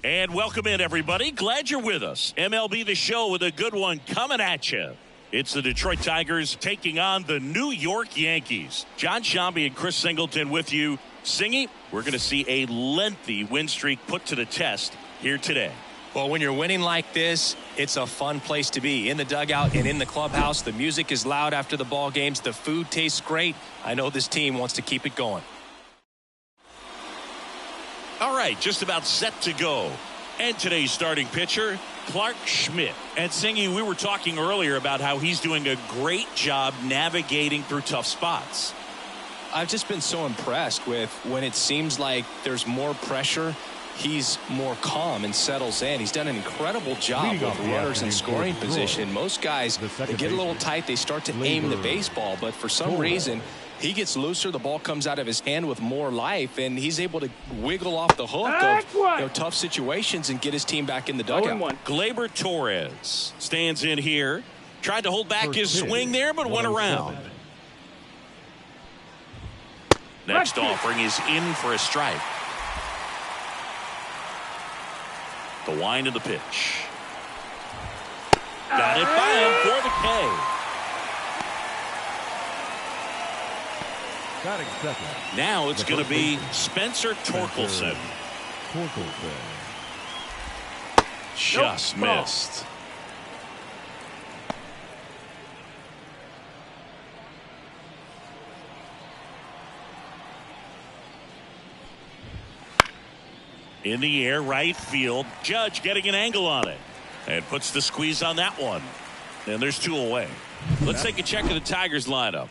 And welcome in, everybody. Glad you're with us. MLB The Show with a good one coming at you. It's the Detroit Tigers taking on the New York Yankees. John Shambi and Chris Singleton with you. Singy, we're going to see a lengthy win streak put to the test here today. Well, when you're winning like this, it's a fun place to be. In the dugout and in the clubhouse, the music is loud after the ball games. The food tastes great. I know this team wants to keep it going. All right, just about set to go. And today's starting pitcher, Clark Schmidt. And Singy, we were talking earlier about how he's doing a great job navigating through tough spots. I've just been so impressed with when it seems like there's more pressure, he's more calm and settles in. He's done an incredible job with runners in scoring position. Most guys, they get a little tight, they start to aim the baseball, but for some reason, he gets looser, the ball comes out of his hand with more life, and he's able to wiggle off the hook of tough situations and get his team back in the dugout. Gleyber Torres stands in here. Tried to hold back his swing there, but went around. Next offering is in for a strike. The wind of the pitch. Got it by him for the K. Now it's going to be Spencer Torkelson. Just missed. In the air, right field. Judge getting an angle on it. And puts the squeeze on that one. And there's two away. Let's take a check of the Tigers lineup.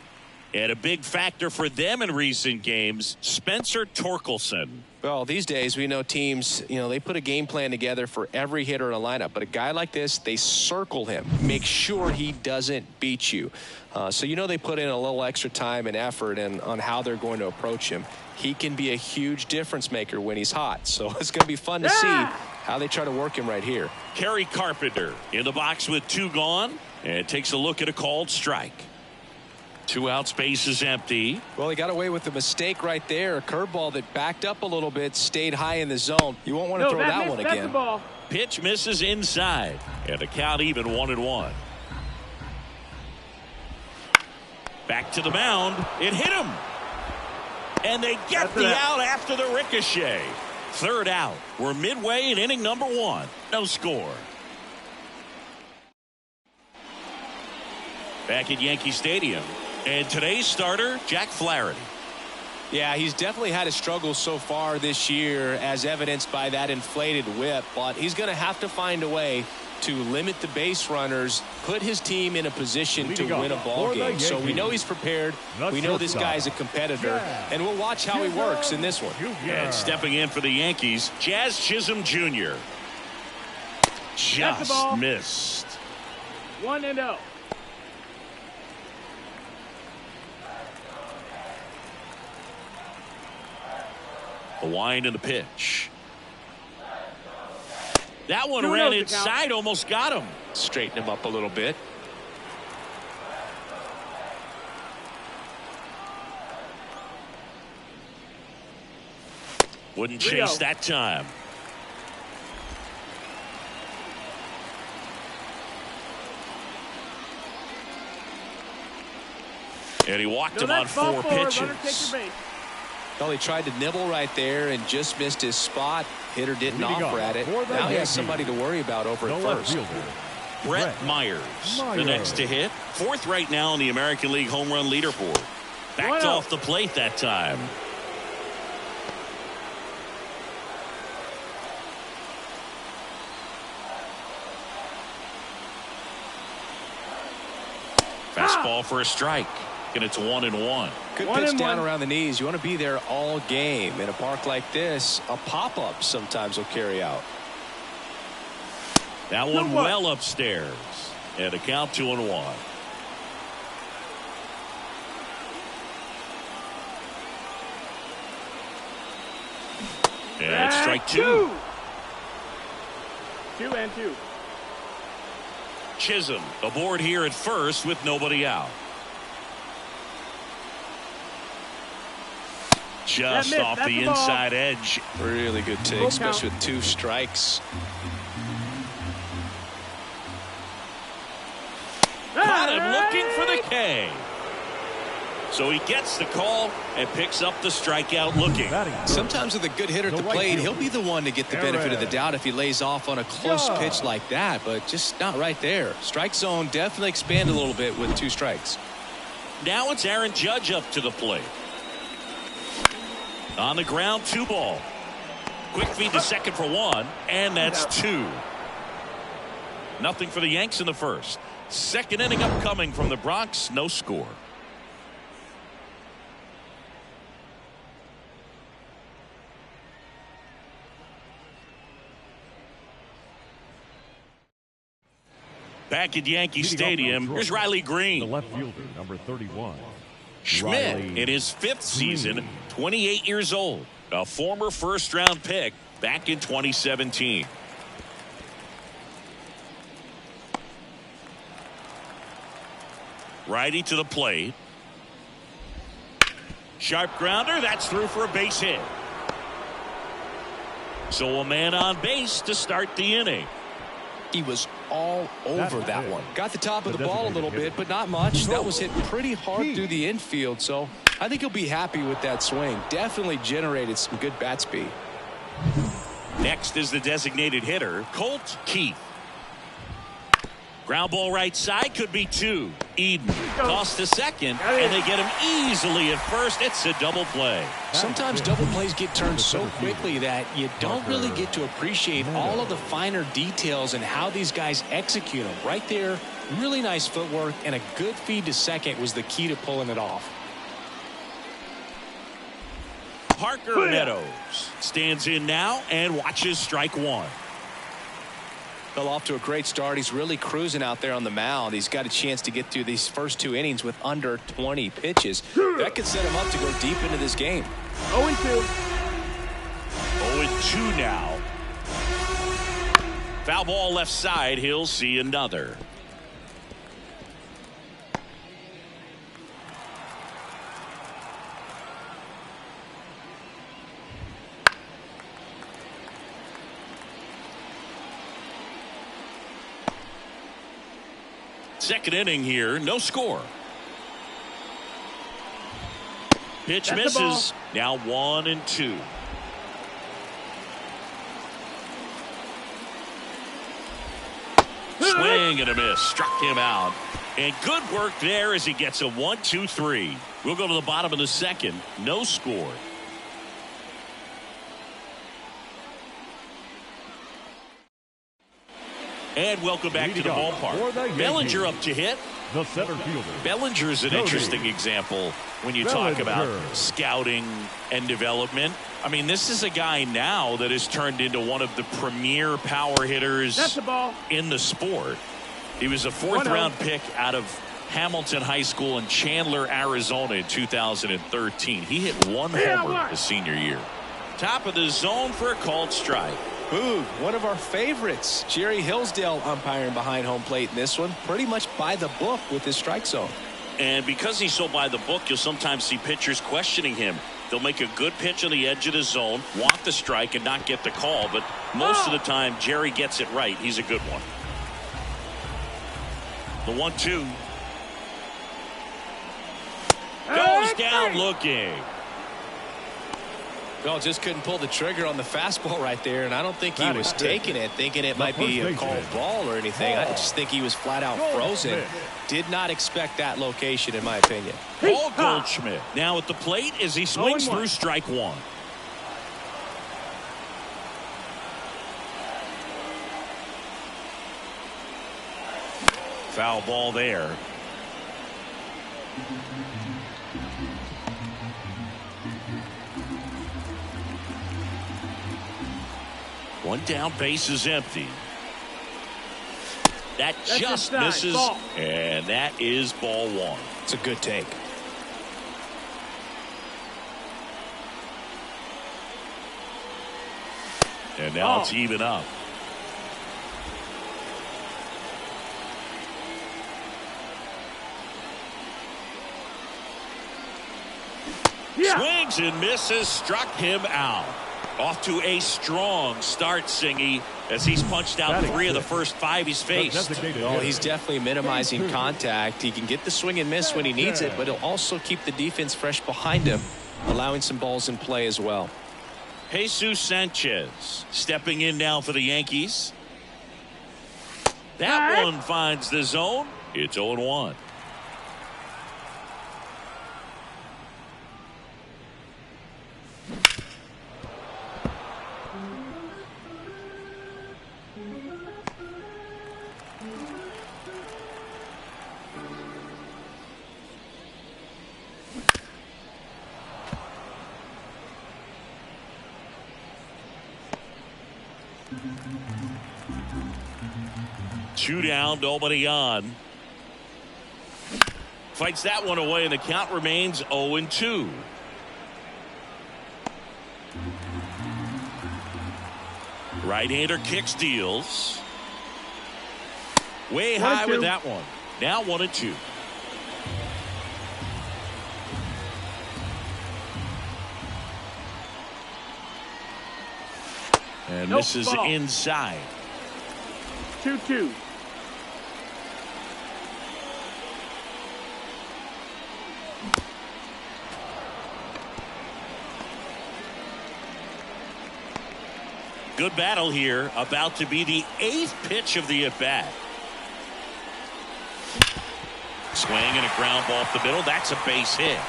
And a big factor for them in recent games, Spencer Torkelson. Well, these days we know teams, they put a game plan together for every hitter in a lineup. But a guy like this, they circle him, make sure he doesn't beat you. So they put in a little extra time and effort on how they're going to approach him. He can be a huge difference maker when he's hot. So it's going to be fun to see how they try to work him right here. Kerry Carpenter in the box with two gone and takes a look at a called strike. 2 out, space is empty. Well, he got away with a mistake right there. A curveball that backed up a little bit, stayed high in the zone. You won't want to throw that one again. Pitch misses inside, and the count even 1-1. Back to the mound. It hit him. And they get the out after the ricochet. Third out. We're midway in inning number 1. No score. Back at Yankee Stadium. And today's starter, Jack Flaherty. Yeah, he's definitely had his struggles so far this year, as evidenced by that inflated whip. But he's going to have to find a way to limit the base runners, put his team in a position to win a ball game. So we know he's prepared. We know this guy's a competitor. And we'll watch how he works in this one. And stepping in for the Yankees, Jazz Chisholm Jr. Just missed. 1-0. The wind and the pitch. That one ran inside, almost got him. Straighten him up a little bit. Wouldn't chase that time. And he walked him on 4 pitches. Well, he tried to nibble right there and just missed his spot. Hitter didn't offer at it. Now he has somebody to worry about over at first. Brett Myers, the next to hit. 4th right now in the American League home run leaderboard. Backed off the plate that time. Fastball for a strike. And it's 1-1. Good pitch down around the knees. You want to be there all game. In a park like this, a pop-up sometimes will carry out. That one well upstairs. And a count 2-1. And it's strike 2. 2-2. Chisholm aboard here at first with nobody out. Just off the inside edge. Really good take, especially with 2 strikes. Caught him looking for the K. So he gets the call and picks up the strikeout looking. Sometimes with a good hitter at the plate, he'll be the one to get the benefit of the doubt if he lays off on a close pitch like that, but just not right there. Strike zone definitely expand a little bit with 2 strikes. Now it's Aaron Judge up to the plate. On the ground, 2 ball. Quick feed to second for 1, and that's 2. Nothing for the Yanks in the first. Second inning upcoming from the Bronx, no score. Back at Yankee Stadium, here's Riley Green. The left fielder, number 31. Schmidt, Riley in his 5th season, 28 years old. A former first-round pick back in 2017. Righty to the plate. Sharp grounder, that's through for a base hit. So a man on base to start the inning. He was all over that one. Got the top of the ball a little bit, but not much. That was hit pretty hard through the infield, so I think he'll be happy with that swing. Definitely generated some good bat speed. Next is the designated hitter, Colt Keith. Ground ball right side, could be 2. Eden tossed to second, and they get him easily at first. It's a double play. Sometimes double plays get turned so quickly that you don't really get to appreciate all of the finer details and how these guys execute them. Right there, really nice footwork, and a good feed to second was the key to pulling it off. Parker Meadows stands in now and watches strike 1. Fell off to a great start. He's really cruising out there on the mound. He's got a chance to get through these first 2 innings with under 20 pitches. That could set him up to go deep into this game. 0-2. 0-2 now. Foul ball left side. He'll see another. Second inning here, no score. Pitch misses. Now 1-2. Swing and a miss. Struck him out. And good work there as he gets a 1-2-3. We'll go to the bottom of the second. No score. And welcome back to the ballpark. Bellinger up to hit. The center fielder. Bellinger is an interesting example when you talk about scouting and development. I mean, this is a guy now that has turned into one of the premier power hitters in the sport. He was a 4th-round pick out of Hamilton High School in Chandler, Arizona in 2013. He hit 1 homer his senior year. Top of the zone for a called strike. Boog, one of our favorites. Jerry Hillsdale umpiring behind home plate in this one. Pretty much by the book with his strike zone. And because he's so by the book, you'll sometimes see pitchers questioning him. They'll make a good pitch on the edge of the zone, want the strike, and not get the call. But most of the time, Jerry gets it right. He's a good one. The 1-2. Goes down looking. Well, just couldn't pull the trigger on the fastball right there, and I don't think he was taking it, thinking it might be a called ball or anything. I just think he was flat out frozen. Did not expect that location, in my opinion. Paul Goldschmidt now at the plate as he swings through strike 1. Foul ball there. One down, base is empty. That just misses, and that is ball 1. It's a good take. And now it's even up. Swings and misses, struck him out. Off to a strong start, Singy, as he's punched out 3 of the first 5 he's faced. Oh, he's definitely minimizing contact. He can get the swing and miss when he needs it, but he'll also keep the defense fresh behind him, allowing some balls in play as well. Jesus Sanchez stepping in now for the Yankees. That one finds the zone. It's 0-1. Two down, nobody on. Fights that one away, and the count remains 0-2. Right-hander kicks, deals. Way high with that one. Now 1-2. And this is inside. 2-2. Good battle here. About to be the 8th pitch of the at-bat. Swing and a ground ball off the middle. That's a base hit.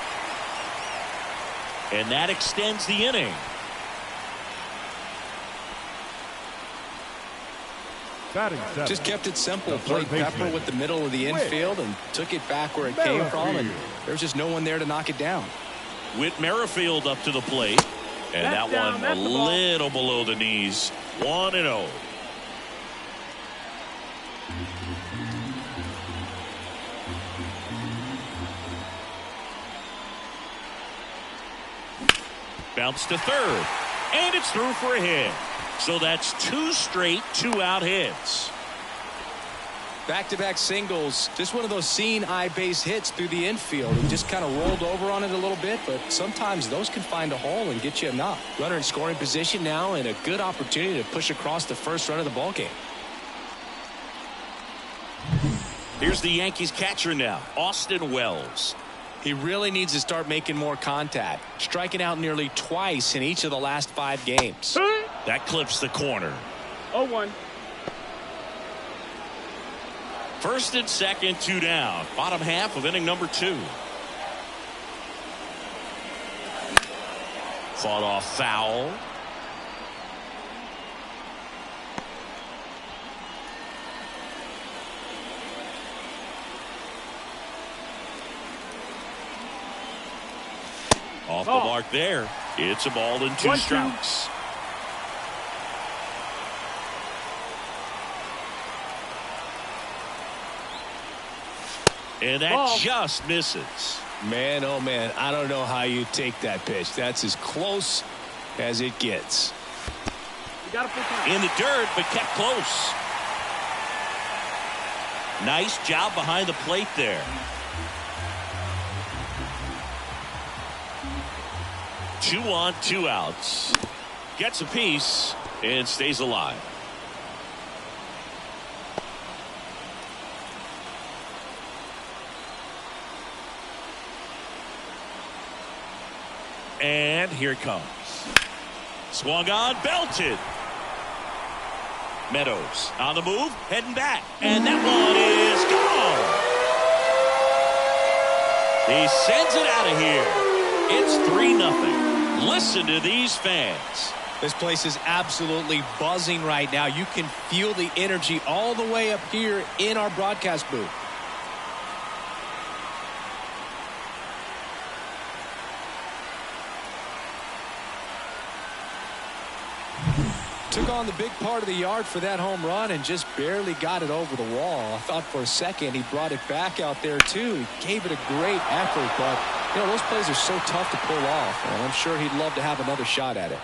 And that extends the inning. Just kept it simple. Played Pepper with the middle of the infield and took it back where it came from, and there's just no one there to knock it down. Whit Merrifield up to the plate, and that one a little below the knees. 1-0. Bounce to third, and it's through for a hit. So that's 2 straight 2-out hits. Back-to-back singles. Just one of those seeing eye base hits through the infield. He just kind of rolled over on it a little bit, but sometimes those can find a hole and get you a knock. Runner in scoring position now, and a good opportunity to push across the first run of the ballgame. Here's the Yankees catcher now, Austin Wells. He really needs to start making more contact, striking out nearly twice in each of the last 5 games. That clips the corner. 0-1. First and second, 2 down. Bottom half of inning number 2. Fought off foul. Off the mark there. It's a ball and 2 strikes. And that just misses. Man, oh man, I don't know how you take that pitch. That's as close as it gets. In the dirt, but kept close. Nice job behind the plate there. 2 on, 2 outs. Gets a piece and stays alive. And here it comes. Swung on, belted. Meadows on the move, heading back. And that one is gone. He sends it out of here. It's 3-0. Listen to these fans. This place is absolutely buzzing right now. You can feel the energy all the way up here in our broadcast booth. Took on the big part of the yard for that home run and just barely got it over the wall. I thought for a second he brought it back out there too. He gave it a great effort, but you know, those plays are so tough to pull off, and I'm sure he'd love to have another shot at it.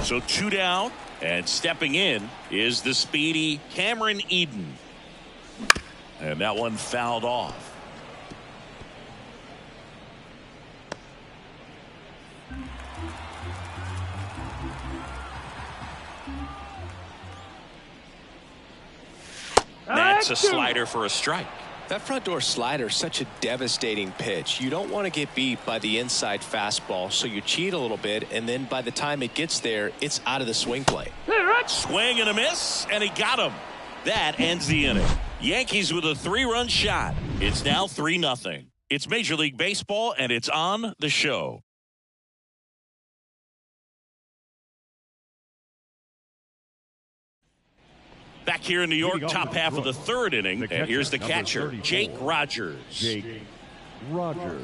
So 2 down, and stepping in is the speedy Cameron Eden. And that one fouled off. That's a slider for a strike. That front door slider is such a devastating pitch. You don't want to get beat by the inside fastball, so you cheat a little bit, and then by the time it gets there, it's out of the swing plane. Swing and a miss, and he got him. That ends the inning. Yankees with a 3-run shot. It's now 3-0. It's Major League Baseball, and it's on the show. Back here in New York, top half of the third inning. And here's the catcher, Jake Rogers. Jake Rogers.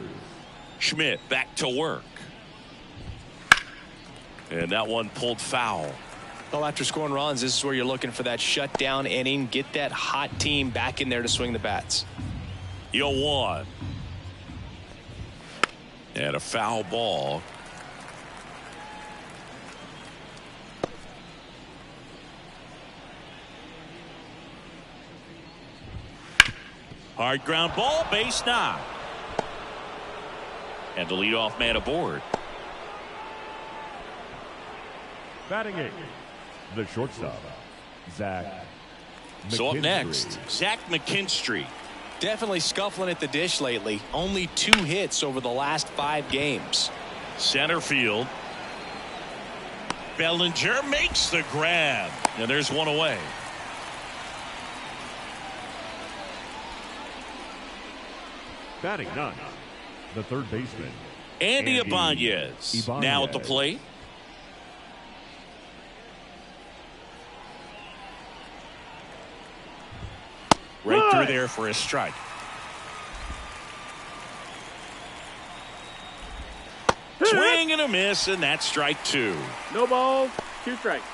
Schmidt back to work. And that one pulled foul. Well, after scoring runs, this is where you're looking for that shutdown inning. Get that hot team back in there to swing the bats. 0-1. And a foul ball. Hard ground ball, base knock. And the leadoff man aboard. Batting 8, the shortstop, Zach McKinstry. So up next, Zach McKinstry. Definitely scuffling at the dish lately. Only 2 hits over the last 5 games. Center field. Bellinger makes the grab. And there's one away. Batting 9, the third baseman, Andy Ibanez. Now at the plate. Right through there for a strike. Swing and a miss, and that's strike 2. No balls, 2 strikes.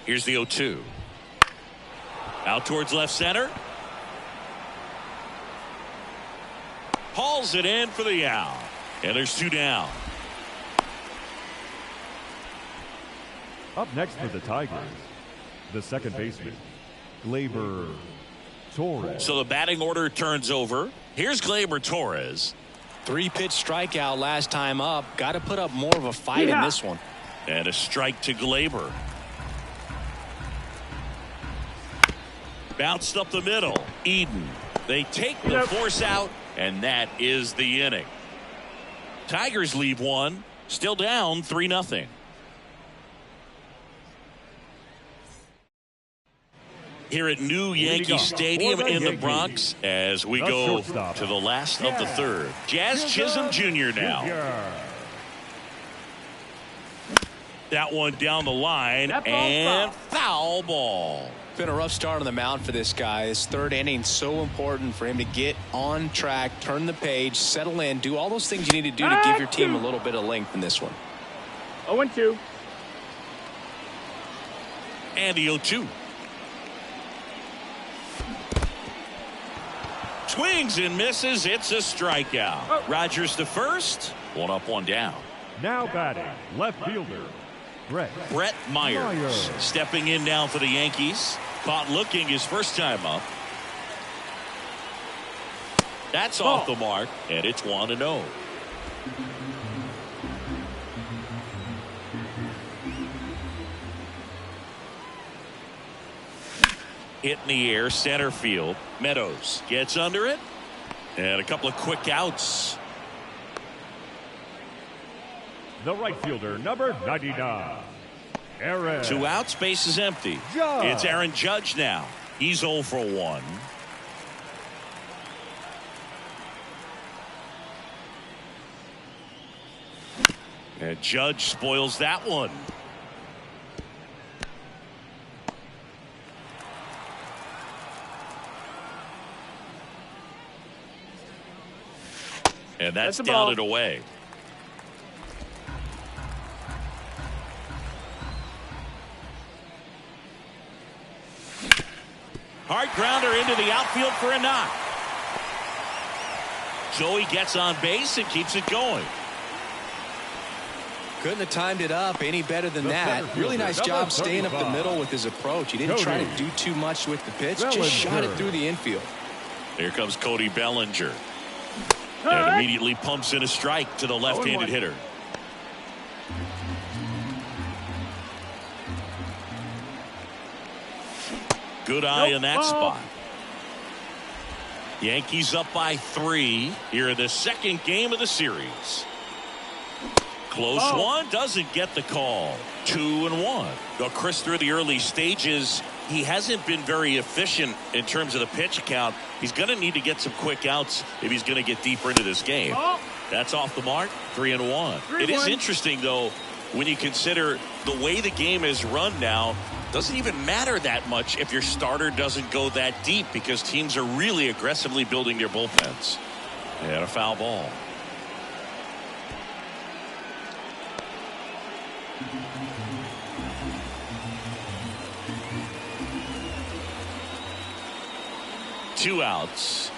Here's the 0-2. Out towards left center. Hauls it in for the out. And there's 2 down. Up next for the Tigers, the second baseman, Gleyber Torres. So the batting order turns over. Here's Gleyber Torres. 3-pitch strikeout last time up. Got to put up more of a fight in this one. And a strike to Gleyber. Bounced up the middle. Eden. They take the force out, and that is the inning. Tigers leave one. Still down 3-0. Here at new Yankee Stadium in the Bronx as we go to the last of the third. Jazz Chisholm Jr. now. That one down the line and foul ball. Been a rough start on the mound for this guy. His third inning so important for him to get on track, turn the page, settle in, do all those things you need to do to give your team a little bit of length in this one. 0-2. And the 0-2. Swings and misses. It's a strikeout. Rogers to first. 1 up, 1 down. Now batting, left fielder, Brett Myers. Stepping in now for the Yankees. Caught looking his first time up. That's off the mark, and it's 1-0. Hit in the air, center field. Meadows gets under it. And a couple of quick outs. The right fielder, number 99, Aaron. 2 outs, base is empty. Judge. It's Aaron Judge now. He's 0 for 1. And Judge spoils that one. And that's down and away. Hard grounder into the outfield for a knock. Joey gets on base and keeps it going. Couldn't have timed it up any better than that. Really nice job staying up the middle with his approach. He didn't try to do too much with the pitch. Just shot it through the infield. Here comes Cody Bellinger. And immediately pumps in a strike to the left-handed hitter. Good eye Nope. in that spot. Yankees up by 3 here in the second game of the series. Close one, doesn't get the call. 2-1. Well, Chris, through the early stages, he hasn't been very efficient in terms of the pitch count. He's going to need to get some quick outs if he's going to get deeper into this game. That's off the mark. 3-1. It is interesting, though, when you consider the way the game is run now. Doesn't even matter that much if your starter doesn't go that deep, because teams are really aggressively building their bullpens. And a foul ball. Two outs.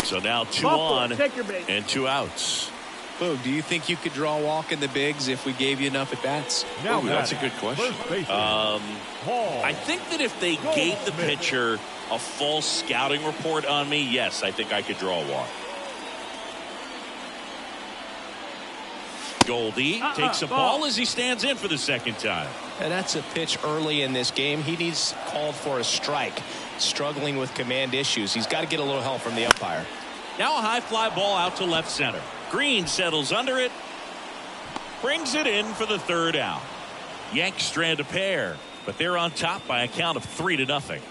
So now 2 on and 2 outs. Boog, do you think you could draw a walk in the bigs if we gave you enough at bats? Now That's a good question. I think that if they gave the pitcher a full scouting report on me, yes, I think I could draw a walk. Goldie takes a ball as he stands in for the second time. And that's a pitch early in this game. He needs called for a strike. Struggling with command issues. He's got to get a little help from the umpire. Now a high fly ball out to left center. Green settles under it. Brings it in for the third out. Yanks strand a pair, but they're on top by a count of 3-0.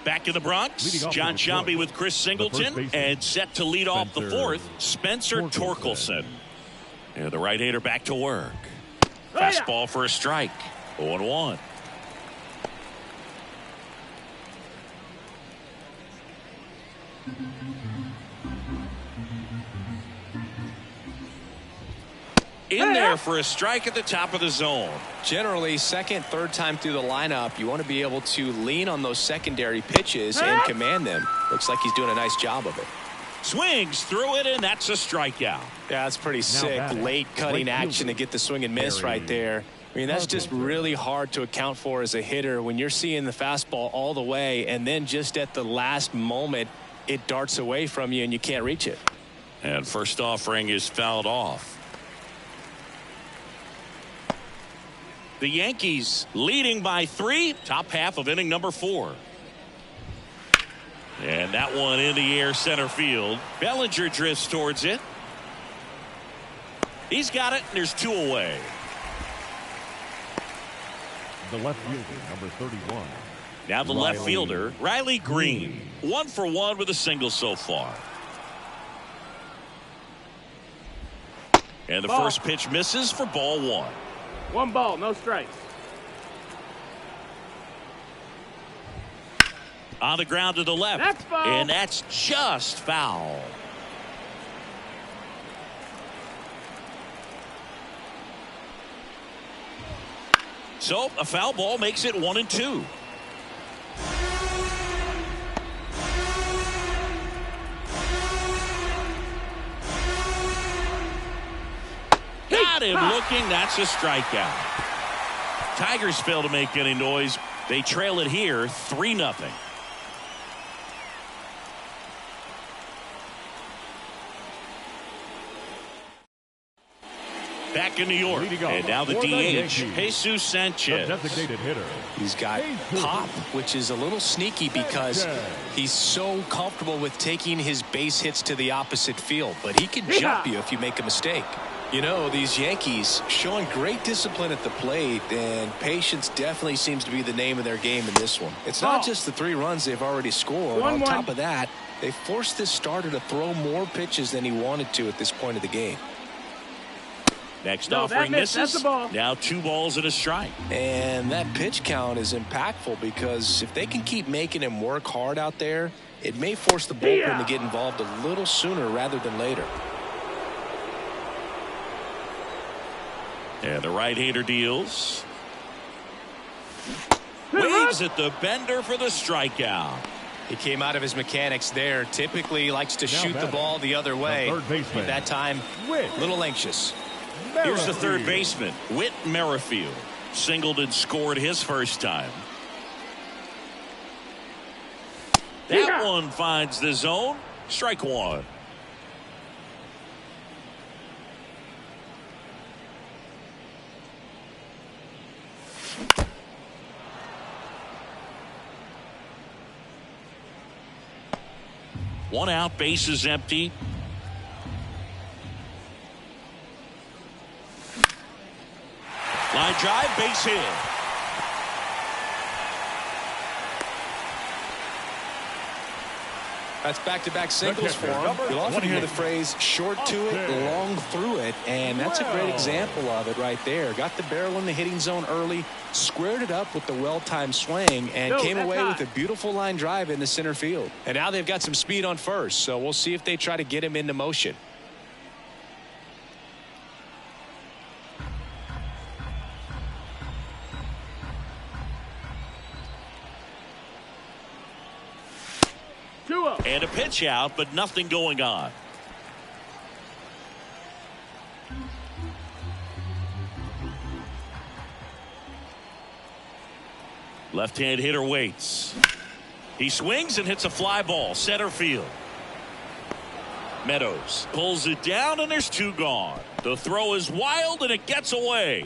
Back in the Bronx, John Sciambi with Chris Singleton, and set to lead off the fourth, Spencer Torkelson. And the right-hander back to work. Fastball for a strike. 0-1. In there for a strike at the top of the zone. Generally, second, third time through the lineup, you want to be able to lean on those secondary pitches and command them. Looks like he's doing a nice job of it. Swings through it, and that's a strikeout. Yeah, that's pretty sick. Late cutting action to get the swing and miss right there. I mean, that's just really hard to account for as a hitter when you're seeing the fastball all the way, and then just at the last moment, it darts away from you and you can't reach it. And first offering is fouled off. The Yankees leading by 3, top half of inning number 4. And that one in the air center field. Bellinger drifts towards it. He's got it, and there's 2 away. The left fielder, number 31. Now the left fielder, Riley Green. 1 for 1 with a single so far. And the first pitch misses for ball 1. 1 ball, no strikes. On the ground to the left. That's foul. And that's just foul. So a foul ball makes it 1-2. Got him looking. That's a strikeout. Tigers fail to make any noise. They trail it here 3-0. Back in New York, and now the DH, Jesus Sanchez. Designated hitter. He's got pop, which is a little sneaky because he's so comfortable with taking his base hits to the opposite field, but he can jump you if you make a mistake. You know, these Yankees showing great discipline at the plate, and patience definitely seems to be the name of their game in this one. It's not just the 3 runs they've already scored. On top of that, they forced this starter to throw more pitches than he wanted to at this point of the game. Next offering misses. Now 2 balls and a strike. And that pitch count is impactful because if they can keep making him work hard out there, it may force the bullpen to get involved a little sooner rather than later. And the right-hander deals. Waves at the bender for the strikeout. He came out of his mechanics there. Typically likes to shoot the ball the other way. At that time, a little anxious. Here's the third baseman, Whit Merrifield. Singled and scored his first time. That one finds the zone. Strike 1. One out, bases empty. Line drive, base hit. That's back-to-back singles for him. You'll often hear the phrase short to it, long through it, and that's a great example of it right there. Got the barrel in the hitting zone early, squared it up with the well-timed swing, and came away with a beautiful line drive into center field. And now they've got some speed on first, so we'll see if they try to get him into motion. And a pitch out, but nothing going on. Left-hand hitter waits. He swings and hits a fly ball, center field. Meadows pulls it down, and there's two gone. The throw is wild, and it gets away.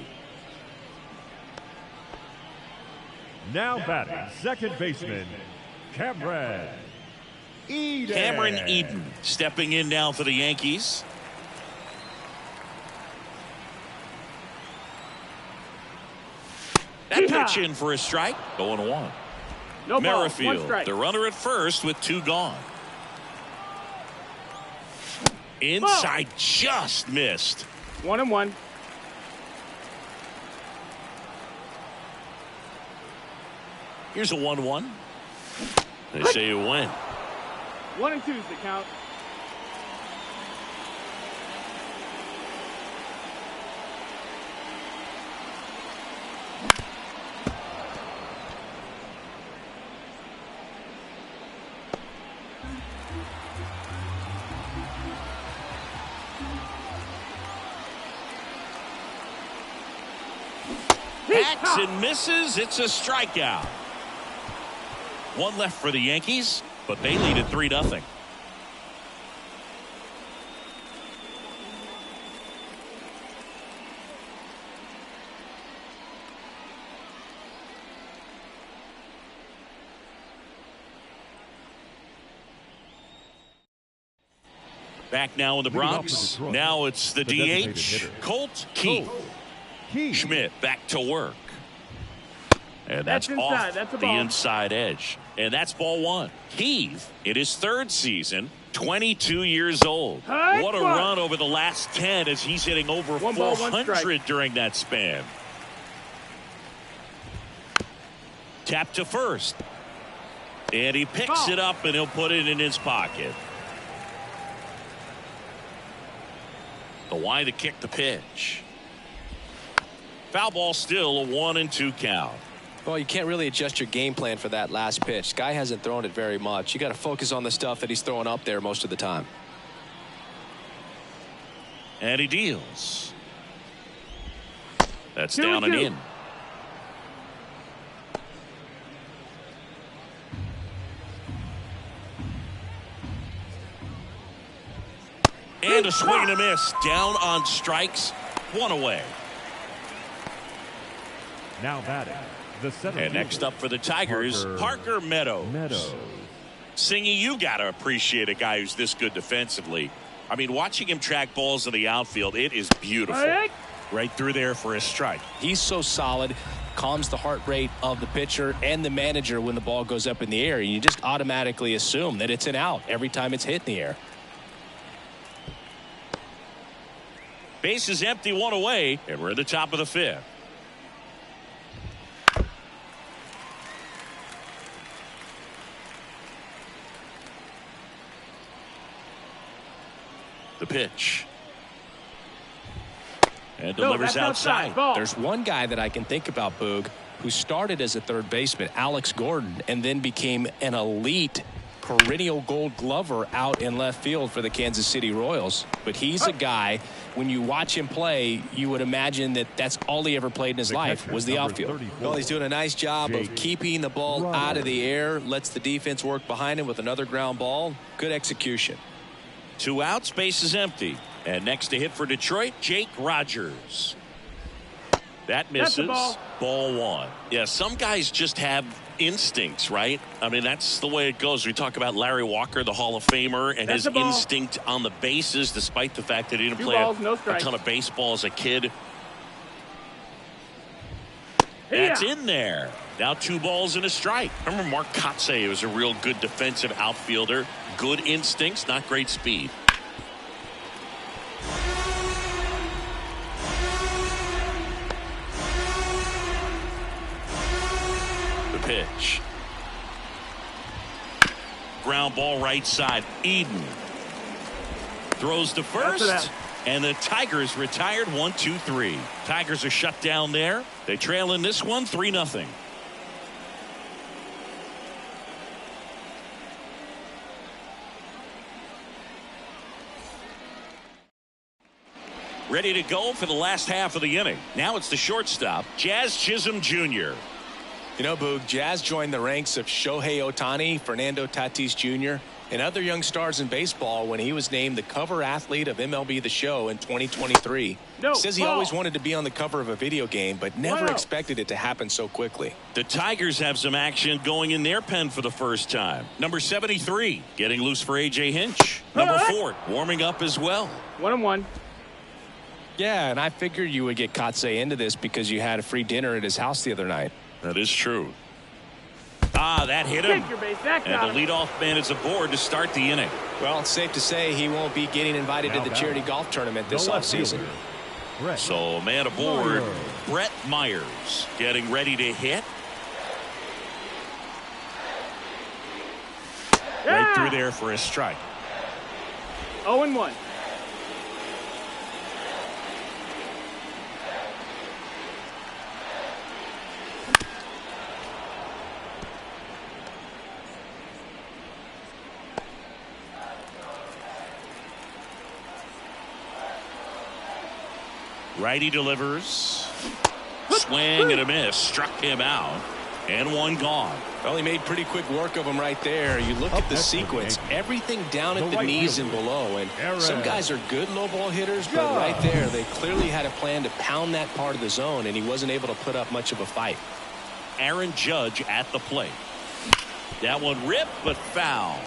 Now batting, second baseman, Cameron Eden. Cameron Eden stepping in now for the Yankees. That pitch in for a strike. 0-1. No ball, Merrifield, one strike. the runner at first with two gone. Inside, just missed. 1-1. Here's a 1-1. They say you win. 1-2 is the count. Hacks and misses. It's a strikeout. One left for the Yankees, but they lead at 3-0. Back now in the Bronx. Now it's the DH. Colt Keith. Schmidt back to work. And that's off the inside edge. And that's ball one. Keith, in his third season, 22 years old. What a run over the last 10 as he's hitting over 400 during that span. Tap to first. And he picks it up and he'll put it in his pocket. The line to kick the pitch. Foul ball, still a 1-2 count. Well, you can't really adjust your game plan for that last pitch. Guy hasn't thrown it very much. You got to focus on the stuff that he's throwing up there most of the time. And he deals. That's down and in. And a swing and a miss. Down on strikes. One away. Now batting. And next up for the Tigers, Parker Meadows. Singy, you got to appreciate a guy who's this good defensively. I mean, watching him track balls in the outfield, it is beautiful. Right through there for a strike. He's so solid, calms the heart rate of the pitcher and the manager when the ball goes up in the air. You just automatically assume that it's an out every time it's hit in the air. Base is empty, one away, and we're at the top of the fifth. The pitch. And delivers outside. There's one guy that I can think about, Boog, who started as a third baseman, Alex Gordon, and then became an elite perennial Gold Glover out in left field for the Kansas City Royals. But he's a guy, when you watch him play, you would imagine that that's all he ever played in his life was the outfield. Well, he's doing a nice job of keeping the ball out of the air, lets the defense work behind him with another ground ball. Good execution. Two outs, base is empty. And next to hit for Detroit, Jake Rogers. That That's the misses. ball. Ball one. Yeah, some guys just have instincts, right? I mean, that's the way it goes. We talk about Larry Walker, the Hall of Famer, and That's his the ball. instinct on the bases, despite the fact that he didn't 2 play balls, no a strikes. ton of baseball as a kid. Yeah. That's in there. Now 2 balls and a strike. Remember Mark Kotsay was a real good defensive outfielder. Good instincts, not great speed. The pitch. Ground ball right side. Eden throws to first. And the Tigers retired 1-2-3. Tigers are shut down there. They trail in this one 3-0. Ready to go for the last half of the inning. Now it's the shortstop, Jazz Chisholm Jr. You know, Boog, Jazz joined the ranks of Shohei Ohtani, Fernando Tatis Jr., and other young stars in baseball when he was named the cover athlete of MLB The Show in 2023. No, Says he ball. always wanted to be on the cover of a video game, but never Wow. expected it to happen so quickly. The Tigers have some action going in their pen for the first time. Number 73 getting loose for A.J. Hinch. Number 4 warming up as well. 1-1. Yeah, and I figured you would get Kotsay into this because you had a free dinner at his house the other night. That is true. Ah, that hit him. Take your base. That got And the him. leadoff man is aboard to start the inning. Well, it's safe to say he won't be getting invited to the charity golf tournament this The left offseason. fielder, Brett So man aboard, Myers. Brett Myers getting ready to hit. Yeah. Right through there for a strike. 0-1. Righty delivers. Swing and a miss. Struck him out. And one gone. Well, he made pretty quick work of him right there. You look at the next for the sequence, Yankees. everything down at The the right knees and fielder, below. And Aaron. some guys are good low ball hitters, but Yeah. right there, they clearly had a plan to pound that part of the zone, and he wasn't able to put up much of a fight. Aaron Judge at the plate. That one ripped, but foul.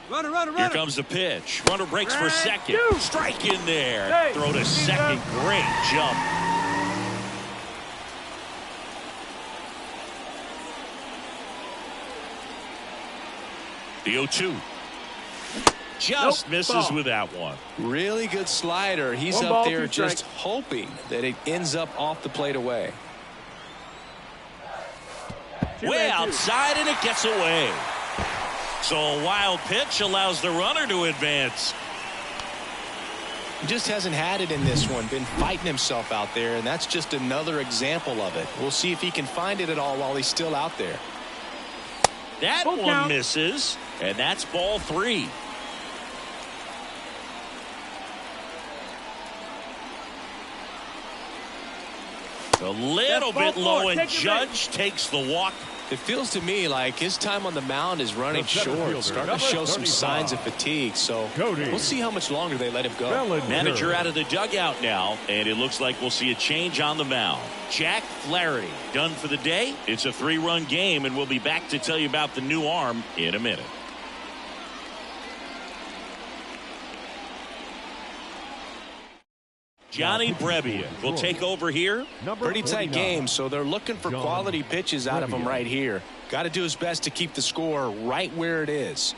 Here comes the pitch. Runner breaks for second. Strike in there. Hey, Throw to second. Great jump. The 0-2. Just Nope, misses ball. with that one. Really good slider. He's 1 up ball, there 2 just strikes. hoping that it ends up off the plate away. Way 2-2. outside, and it gets away. So a wild pitch allows the runner to advance. He just hasn't had it in this one. Been fighting himself out there, and that's just another example of it. We'll see if he can find it at all while he's still out there. That Full one count. misses, and that's ball 3. A little That's ball bit low, 4. and Take your Judge takes the walk. It feels to me like his time on the mound is running The center short, fielder, starting to number show some 35. signs of fatigue. So Cody. we'll see how much longer they let him go. Bellinger. Manager out of the dugout now, and it looks like we'll see a change on the mound. Jack Flaherty done for the day. It's a 3-run game, and we'll be back to tell you about the new arm in a minute. Johnny Brebbia will take over here. Number Pretty tight 49. game, so they're looking for John quality pitches out of him Brebbia. right here. Got to do his best to keep the score right where it is.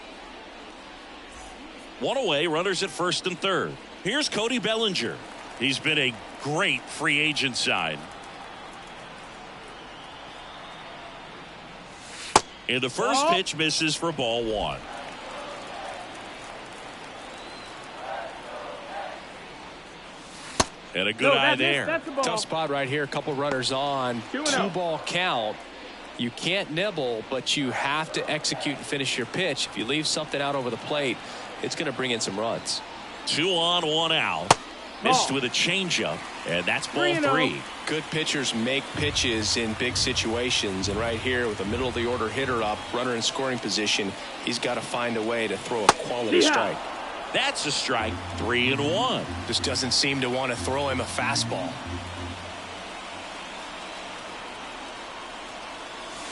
One away, runners at first and third. Here's Cody Bellinger. He's been a great free agent sign. And the first pitch misses for ball 1. And a good No, eye that's it. there. That's the ball. Tough spot right here. A couple runners on. 2-0. 2-ball count. You can't nibble, but you have to execute and finish your pitch. If you leave something out over the plate, it's going to bring in some runs. 2 on, 1 out. Missed with a changeup, and that's ball 3. Good pitchers make pitches in big situations, and right here with a middle of the order hitter up, runner in scoring position, he's got to find a way to throw a quality strike. That's a strike. 3-1. Just doesn't seem to want to throw him a fastball.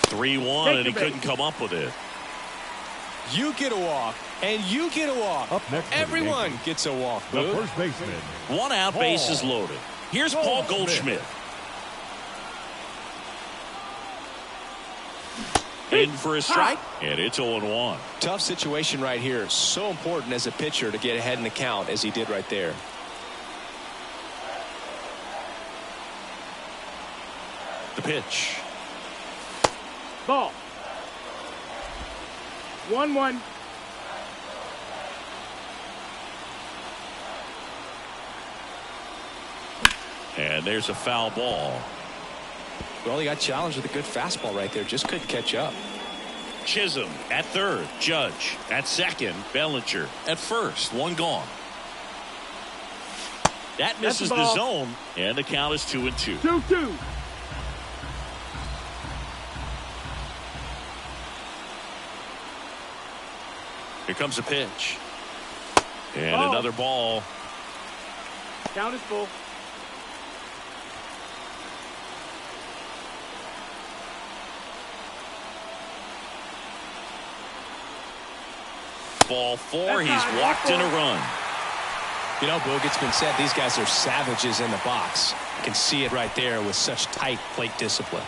3-1, and he couldn't come up with it. You get a walk, and you get a walk. Up next, everyone gets a walk. The first baseman. 1 out, bases loaded. Here's Paul Goldschmidt. In for a strike, and it's 0-1. Tough situation right here. So important as a pitcher to get ahead in the count as he did right there. The pitch. Ball. 1-1. And there's a foul ball. Well, he got challenged with a good fastball right there. Just couldn't catch up. Chisholm at third. Judge at second. Bellinger at first. 1 gone. That misses the zone, and the count is 2-2. 2-2. Here comes a pitch. And another ball. Count is full. Ball 4. He's walked in a run. You know, Boog, it's been said these guys are savages in the box. You can see it right there with such tight plate discipline.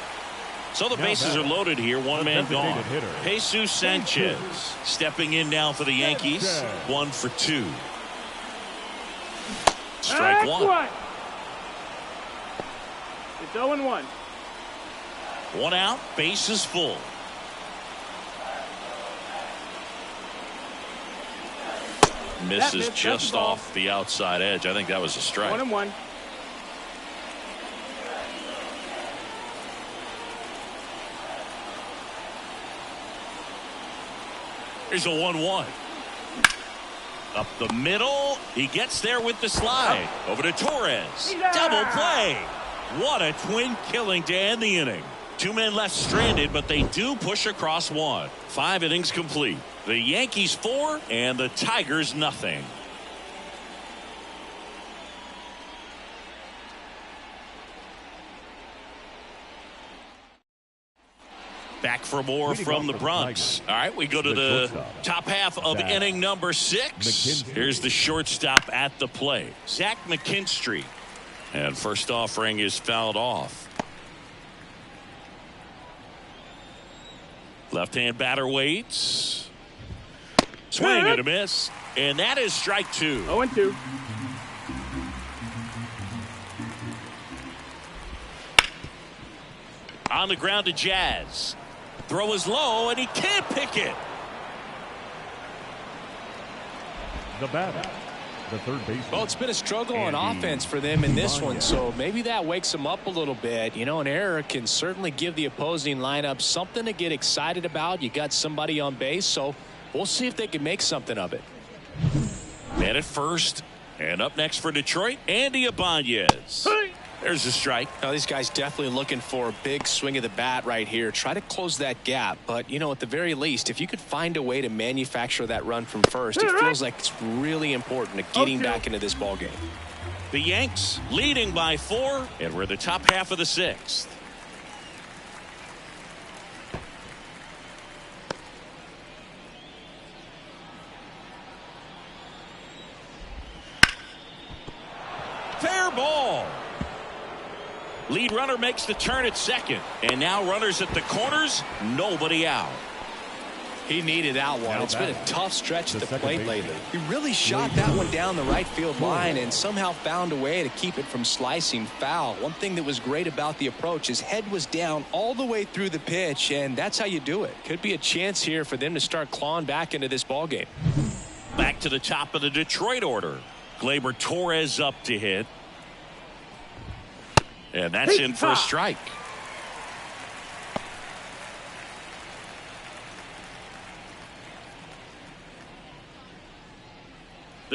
So the bases are loaded here. 1 man gone. Jesus Sanchez stepping in now for the Yankees. 1 for 2. Strike 1. It's 0-1. 1 out. Bases full. Misses just off the outside edge. I think that was a strike. 1-1. Here's a 1-1. Up the middle. He gets there with the slide. Over to Torres. Double play. What a twin killing to end the inning. 2 men left stranded, but they do push across 1. 5 innings complete. The Yankees 4 and the Tigers nothing. Back for more from the Bronx. All right, we go to the top half of inning number 6. Here's the shortstop at the plate, Zach McKinstry. And first offering is fouled off. Left-hand batter waits. Swing and a miss. And that is strike 2. 0-2. On the ground to Jazz. Throw is low, and he can't pick it. The batter, the third baseman. Well, it's been a struggle on offense for them in this one, so maybe that wakes them up a little bit. You know, an error can certainly give the opposing lineup something to get excited about. You got somebody on base, so we'll see if they can make something of it. Man at first, and up next for Detroit, Andy Ibanez. There's a strike. Now, these guys definitely looking for a big swing of the bat right here. Try to close that gap. But, you know, at the very least, if you could find a way to manufacture that run from first, it feels like it's really important to getting back into this ball game. The Yanks leading by 4, and we're the top half of the 6th. Fair ball. Lead runner makes the turn at second, and now runners at the corners, nobody out. He needed that one. It's been a tough stretch at the plate lately. He really shot that one down the right field line and somehow found a way to keep it from slicing foul. One thing that was great about the approach, his head was down all the way through the pitch, and that's how you do it. Could be a chance here for them to start clawing back into this ball game. Back to the top of the Detroit order. Gleyber Torres up to hit. And that's in for a strike.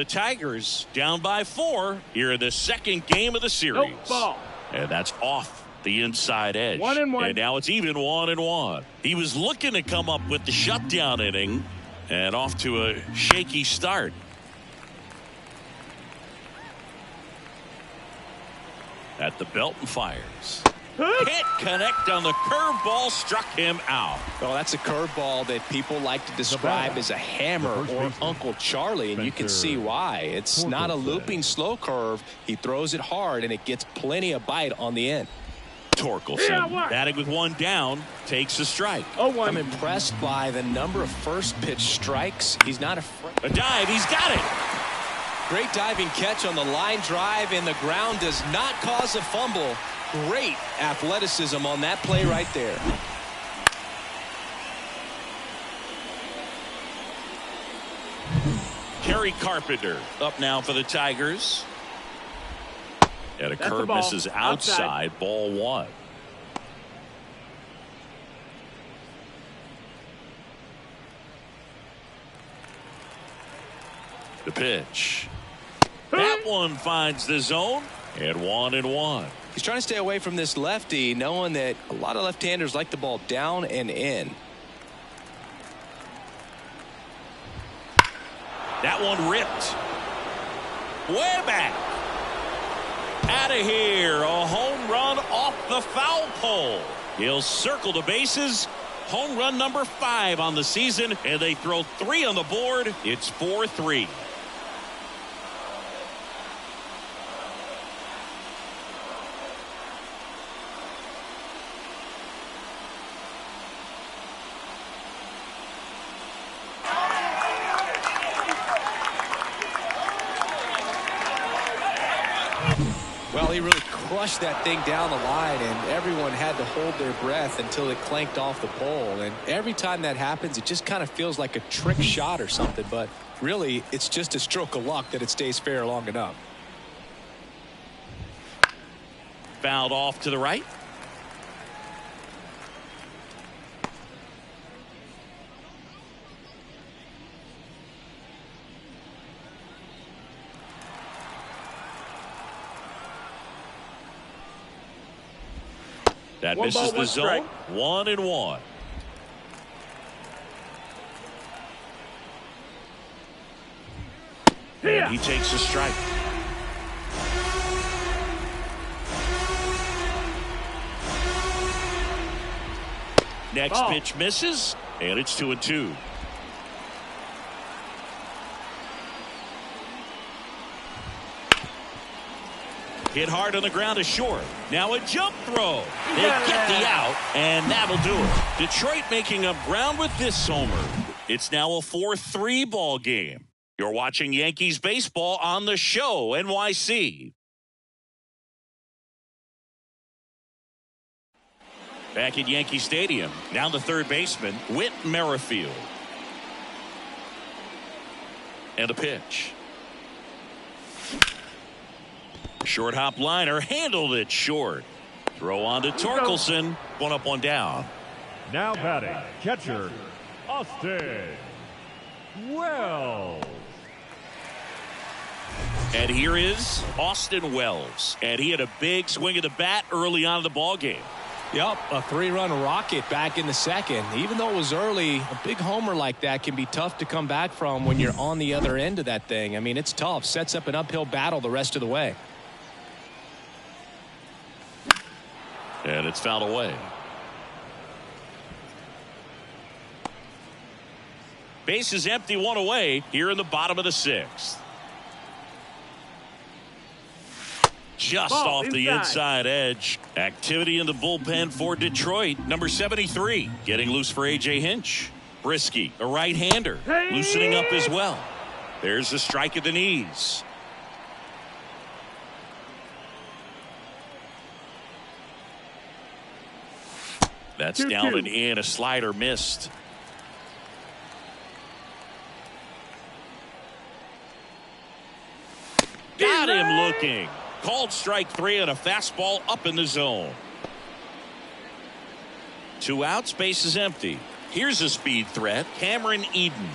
The Tigers down by 4 here in the second game of the series. Nope, ball. And that's off the inside edge. 1-1. And now it's even 1-1. He was looking to come up with the shutdown inning and off to a shaky start. At the belt and fires. Can't connect on the curveball, struck him out. Well, that's a curveball that people like to describe as a hammer or Uncle Charlie, and you can see why. It's not a looping slow curve. He throws it hard, and it gets plenty of bite on the end. Torkelson, batting with 1 down, takes a strike. I'm impressed by the number of first pitch strikes. He's not afraid. A dive, he's got it. Great diving catch on the line drive, and the ground does not cause a fumble. Great athleticism on that play right there. Kerry Carpenter up now for the Tigers. And a curve misses outside. Ball 1. The pitch. That one finds the zone. And 1-1. He's trying to stay away from this lefty, knowing that a lot of left-handers like the ball down and in. That one ripped. Way back. Out of here. A home run off the foul pole. He'll circle the bases. Home run number 5 on the season, and they throw 3 on the board. It's 4-3. Well, he really crushed that thing down the line, and everyone had to hold their breath until it clanked off the pole. And every time that happens, it just kind of feels like a trick shot or something. But really, it's just a stroke of luck that it stays fair long enough. Fouled off to the right. That misses the zone. 1-1. And he takes a strike. Next pitch misses, and it's 2-2. Hit hard on the ground to short. Now a jump throw. They get the out, and that'll do it. Detroit making up ground with this homer. It's now a 4-3 ball game. You're watching Yankees baseball on the show, NYC. Back at Yankee Stadium, now the third baseman, Whit Merrifield. And a pitch. Short hop liner, handled it short. Throw on to Torkelson. 1 up, 1 down. Now batting, catcher, Austin Wells. And here is Austin Wells. And he had a big swing of the bat early on in the ball game. Yep, a 3-run rocket back in the second. Even though it was early, a big homer like that can be tough to come back from when you're on the other end of that thing. I mean, it's tough. Sets up an uphill battle the rest of the way. And it's fouled away. Base is empty, 1 away here in the bottom of the 6th. Just off the inside edge. Activity in the bullpen for Detroit. Number 73 getting loose for A.J. Hinch. Brisky, a right-hander, loosening up as well. There's the strike at the knees. That's down and in. A slider missed. Got him looking. Called strike 3 and a fastball up in the zone. 2 outs, base is empty. Here's a speed threat, Cameron Eden.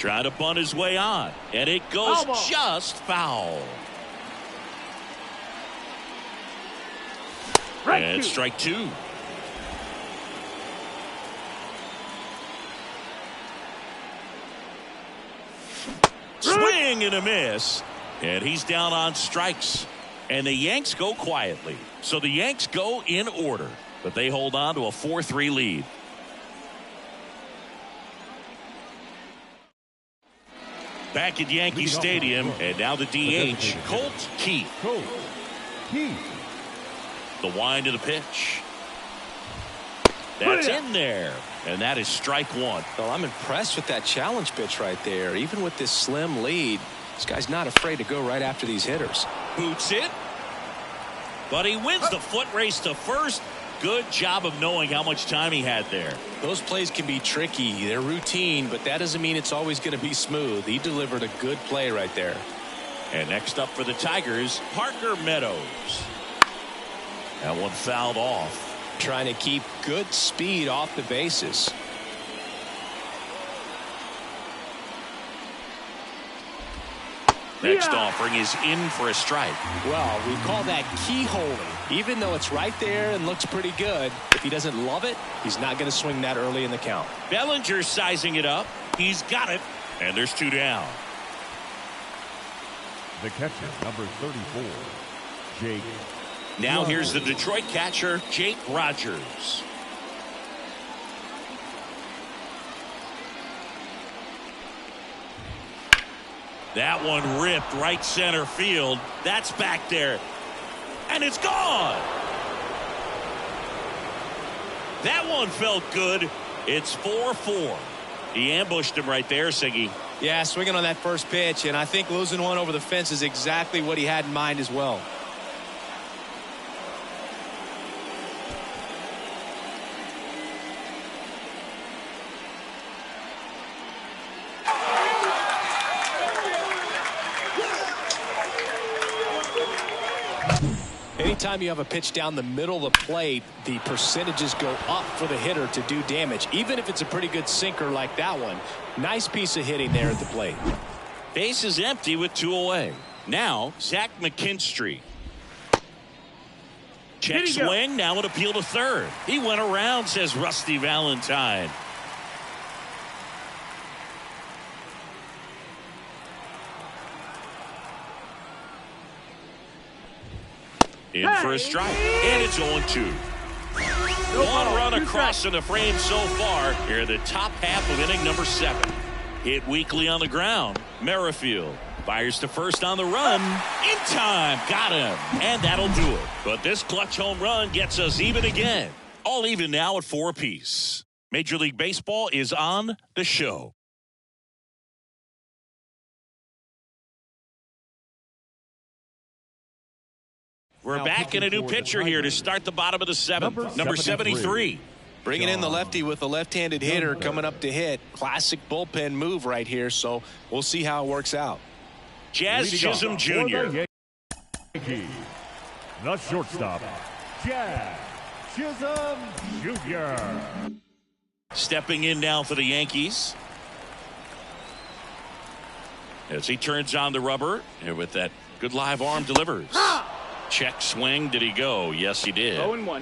Trying to bunt his way on. And it goes just foul. And strike two. Swing and a miss. And he's down on strikes. And the Yanks go quietly. So the Yanks go in order. But they hold on to a 4-3 lead. Back at Yankee Stadium, and now the DH, Colt Keith. The wind of the pitch. That's in there, and that is strike one. Well, I'm impressed with that challenge pitch right there. Even with this slim lead, this guy's not afraid to go right after these hitters. Boots it, but he wins the foot race to first. Good job of knowing how much time he had there. Those plays can be tricky. They're routine, but that doesn't mean it's always going to be smooth. He delivered a good play right there. And next up for the Tigers, Parker Meadows. That one fouled off. Trying to keep good speed off the bases. Next offering is in for a strike. Well, we call that keyholing. Even though it's right there and looks pretty good, if he doesn't love it, he's not going to swing that early in the count. Bellinger sizing it up. He's got it. And there's two down. The catcher, number 34, Jake. Now here's the Detroit catcher, Jake Rogers. That one ripped right center field. That's back there. And it's gone. That one felt good. It's 4-4. He ambushed him right there, Siggy. Yeah, swinging on that first pitch, and I think losing one over the fence is exactly what he had in mind as well. Anytime you have a pitch down the middle of the plate, the percentages go up for the hitter to do damage, even if it's a pretty good sinker like that one. Nice piece of hitting there at the plate. Base is empty with two away. Now, Zach McKinstry. Check swing, now an appeal to third. He went around, says Rusty Valentine. In for a strike, and it's 0-2. One run across in the frame so far here in the top half of inning number 7. Hit weakly on the ground. Merrifield fires to first on the run. In time, got him, and that'll do it. But this clutch home run gets us even again. All even now at 4 apiece. Major League Baseball is on the show. We're back in a new pitcher here to start the bottom of the 7th. Number 73. Bringing in the lefty with a left-handed hitter coming up to hit. Classic bullpen move right here, so we'll see how it works out. Jazz Chisholm Jr. The shortstop, Jazz Chisholm Jr. Stepping in now for the Yankees. As he turns on the rubber, and with that good live arm delivers. Check swing. Did he go? Yes, he did. 0-1.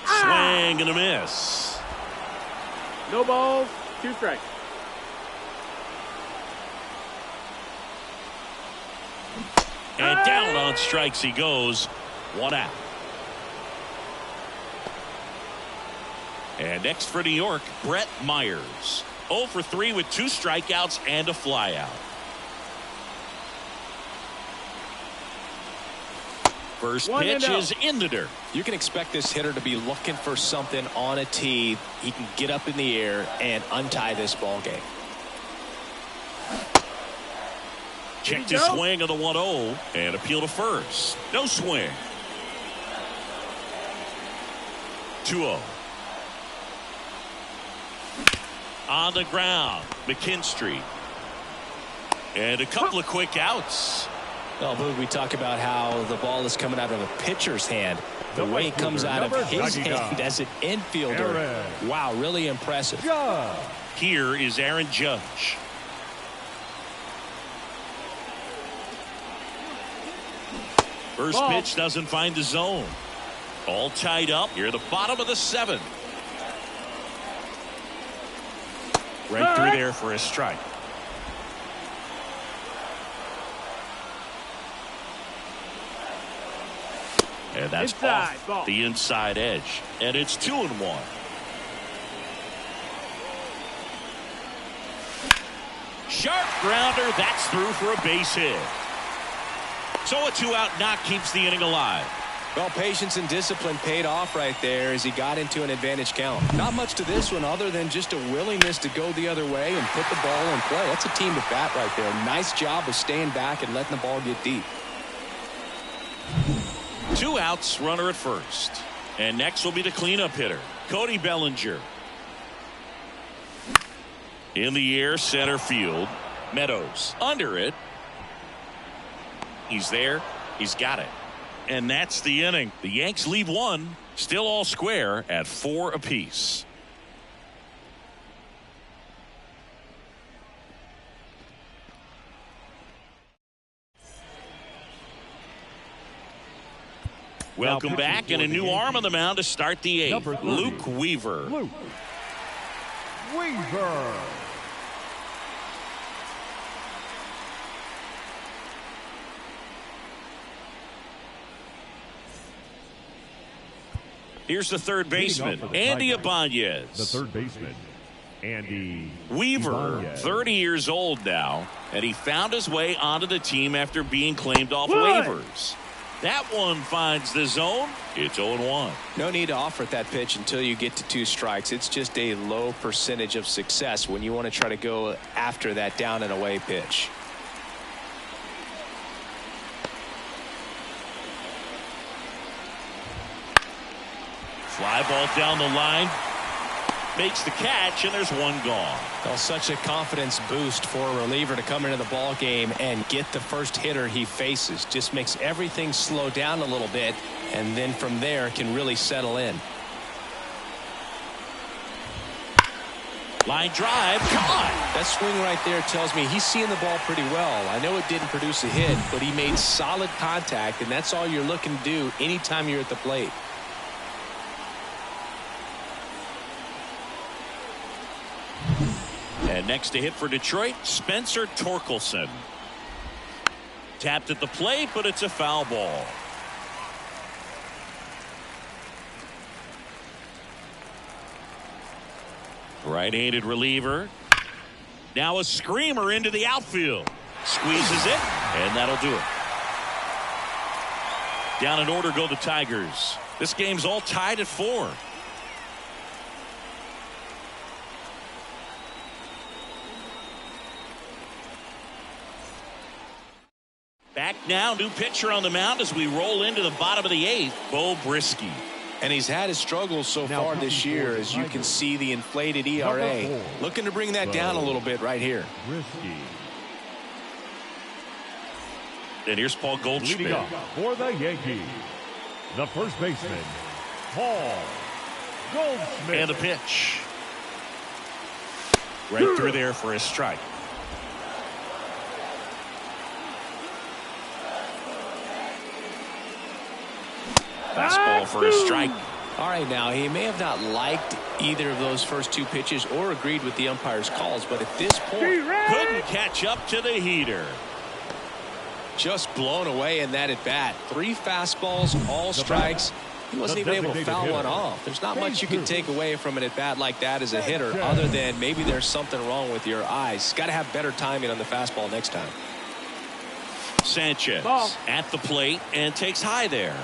Swing and a miss. No balls, 2 strikes. And down on strikes he goes. 1 out. And next for New York, Brett Myers. 0 for 3 with 2 strikeouts and a flyout. First pitch is in the dirt. You can expect this hitter to be looking for something on a tee. He can get up in the air and untie this ball game. Checked his swing on the 1-0 and appeal to first. No swing. 2-0. On the ground, McKinstry. And a couple of quick outs. Well, Boog, we talk about how the ball is coming out of a pitcher's hand. The way it comes out of his hand as an infielder. Wow, really impressive. Here is Aaron Judge. First pitch doesn't find the zone. All tied up. Here at the bottom of the 7th. Right through there for a strike. And that's off the inside edge. And it's 2-1. Sharp grounder. That's through for a base hit. So a 2-out knock keeps the inning alive. Well, patience and discipline paid off right there as he got into an advantage count. Not much to this one other than just a willingness to go the other way and put the ball in play. That's a team at bat right there. Nice job of staying back and letting the ball get deep. 2 outs, runner at first. And next will be the cleanup hitter, Cody Bellinger. In the air, center field. Meadows under it. He's there. He's got it. And that's the inning. The Yanks leave 1. Still all square at 4 apiece. Welcome back, and a new arm on the mound to start the 8th. Luke Weaver. Luke Weaver. Here's the third baseman, Andy Ibanez. The third baseman, Andy Weaver, Ibanez. 30 years old now, and he found his way onto the team after being claimed off waivers. That one finds the zone. It's 0-1. No need to offer that pitch until you get to 2 strikes. It's just a low percentage of success when you want to try to go after that down and away pitch. Fly ball down the line. Makes the catch, and there's 1 gone. Well, such a confidence boost for a reliever to come into the ball game and get the first hitter he faces. Just makes everything slow down a little bit, and then from there can really settle in. Line drive, caught. That swing right there tells me he's seeing the ball pretty well. I know it didn't produce a hit, but he made solid contact, and that's all you're looking to do anytime you're at the plate. And next to hit for Detroit, Spencer Torkelson. Tapped at the plate, but it's a foul ball. Right-handed reliever. Now a screamer into the outfield. Squeezes it, and that'll do it. Down in order go the Tigers. This game's all tied at 4. Back now, new pitcher on the mound as we roll into the bottom of the 8th, Bo Brisky. And he's had his struggles so far this year, as you can see the inflated ERA. Looking to bring that down a little bit right here. Risky. And here's Paul Goldschmidt. Leading up for the Yankees, the first baseman, Paul Goldschmidt. And the pitch. Right through there for a strike. Fastball for a strike. All right, now he may have not liked either of those first 2 pitches or agreed with the umpire's calls, but at this point couldn't catch up to the heater. Just blown away in that at bat. 3 fastballs, all strikes. He wasn't even able to foul one off. There's not much you can take away from an at bat like that as a hitter, other than maybe there's something wrong with your eyes. Got to have better timing on the fastball next time. Sanchez at the plate and takes high there.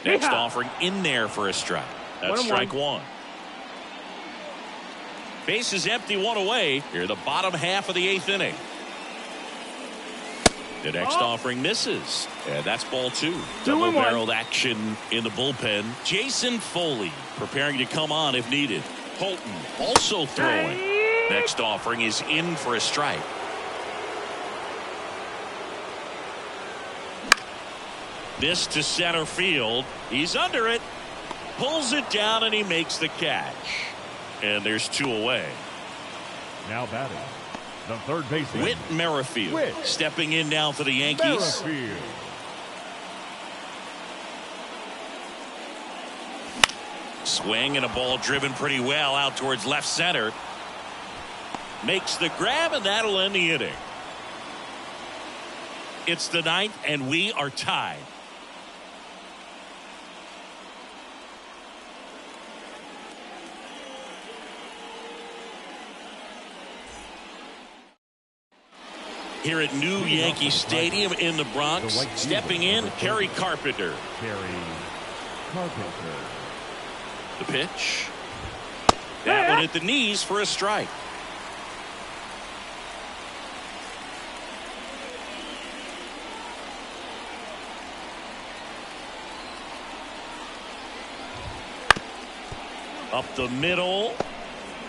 Next offering in there for a strike. That's strike 1. Base is empty, 1 away. Here, the bottom half of the 8th inning. The next offering misses. And that's ball 2. Double-barreled action in the bullpen. Jason Foley preparing to come on if needed. Holton also throwing. Next offering is in for a strike. This to center field. He's under it. Pulls it down and he makes the catch. And there's 2 away. Now batting, the third baseman, Whit Merrifield. Whit Stepping in now for the Yankees. Merrifield. Swing and a ball driven pretty well out towards left center. Makes the grab and that'll end the inning. It's the 9th and we are tied. Here at New Yankee Stadium in the Bronx, stepping in, Kerry Carpenter. The pitch. That one at the knees for a strike. Up the middle.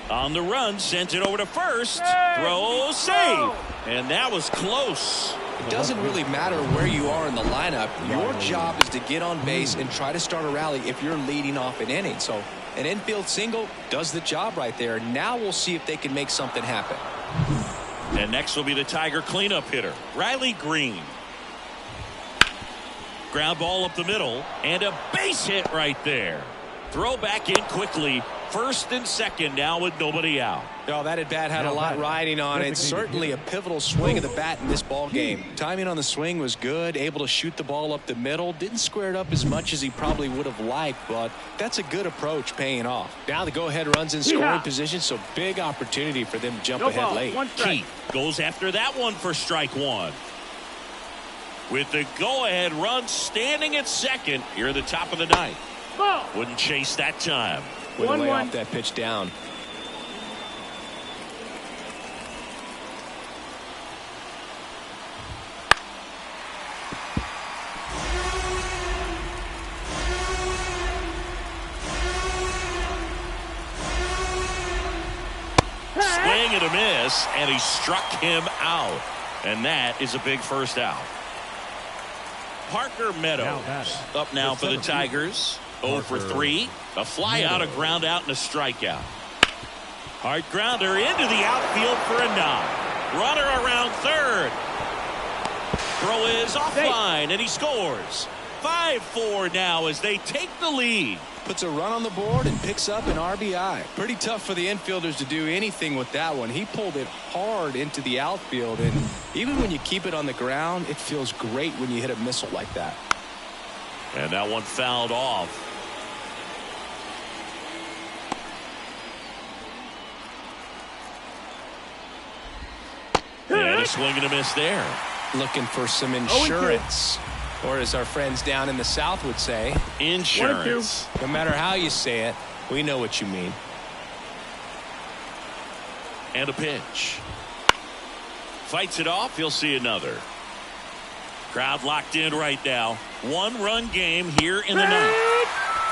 On the run, sent it over to first. Throw, save. And that was close. It doesn't really matter where you are in the lineup. Your job is to get on base and try to start a rally if you're leading off an inning. So an infield single does the job right there. Now we'll see if they can make something happen. And next will be the Tiger cleanup hitter, Riley Green. Ground ball up the middle and a base hit right there. Throw back in quickly. First and second now with nobody out. Oh, that at bat had a lot riding on it. Certainly a pivotal swing of the bat in this ball game. Timing on the swing was good. Able to shoot the ball up the middle. Didn't square it up as much as he probably would have liked, but that's a good approach paying off. Now the go-ahead runs in scoring position, so big opportunity for them to jump ahead late. Keith goes after that one for strike 1. With the go-ahead run standing at second here at the top of the 9th. Wouldn't chase that time. Way to lay off that pitch down. Swing and a miss, and he struck him out. And that is a big first out. Parker Meadows up now for the Tigers. 0 for 3. A fly out, a ground out, and a strikeout. Hard grounder into the outfield for a knock. Runner around third. Throw is offline, and he scores. 5-4 now as they take the lead. Puts a run on the board and picks up an RBI. Pretty tough for the infielders to do anything with that one. He pulled it hard into the outfield, and even when you keep it on the ground, it feels great when you hit a missile like that. And that one fouled off. And a swing and a miss there. Looking for some insurance. Or as our friends down in the South would say, insurance. No matter how you say it, we know what you mean. And a pitch. Fights it off. He'll see another. Crowd locked in right now. 1-run game here in the 9th.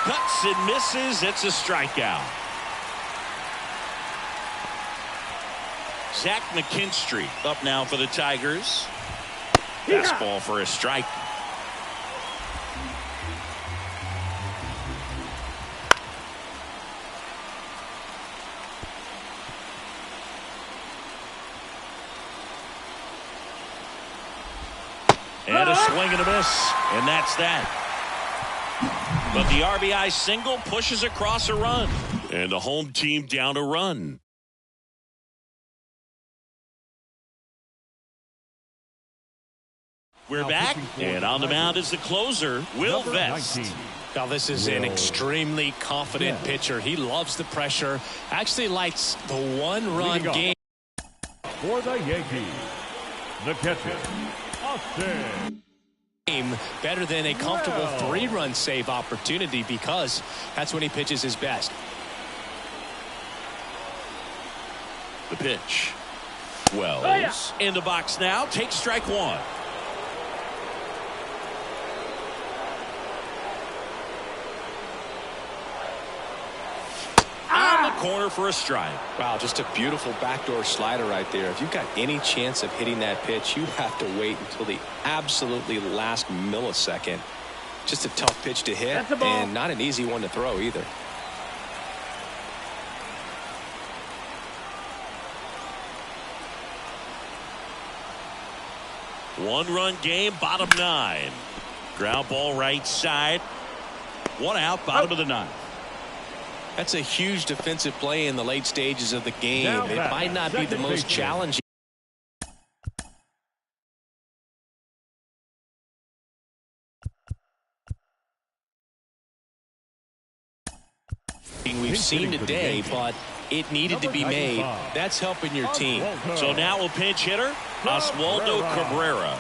Cuts and misses. It's a strikeout. Zach McKinstry up now for the Tigers. Fastball for a strike. And a swing and a miss. And that's that. But the RBI single pushes across a run. And the home team down a run. We're back, and on the mound is the closer, Will Vest. Now, this is an extremely confident pitcher. He loves the pressure. Actually likes the 1-run game. For the Yankees, the catcher, Austin. Better than a comfortable 3-run save opportunity because that's when he pitches his best. The pitch. Wells in the box now. Takes strike 1. On the corner for a strike. Wow, just a beautiful backdoor slider right there. If you've got any chance of hitting that pitch, you have to wait until the absolutely last millisecond. Just a tough pitch to hit and not an easy one to throw either. One-run game, bottom 9. Ground ball right side. 1 out, bottom of the 9th. That's a huge defensive play in the late stages of the game. It might not be the most challenging. We've seen today, but it needed to be made. That's helping your team. So now a pinch hitter, Oswaldo Cabrera.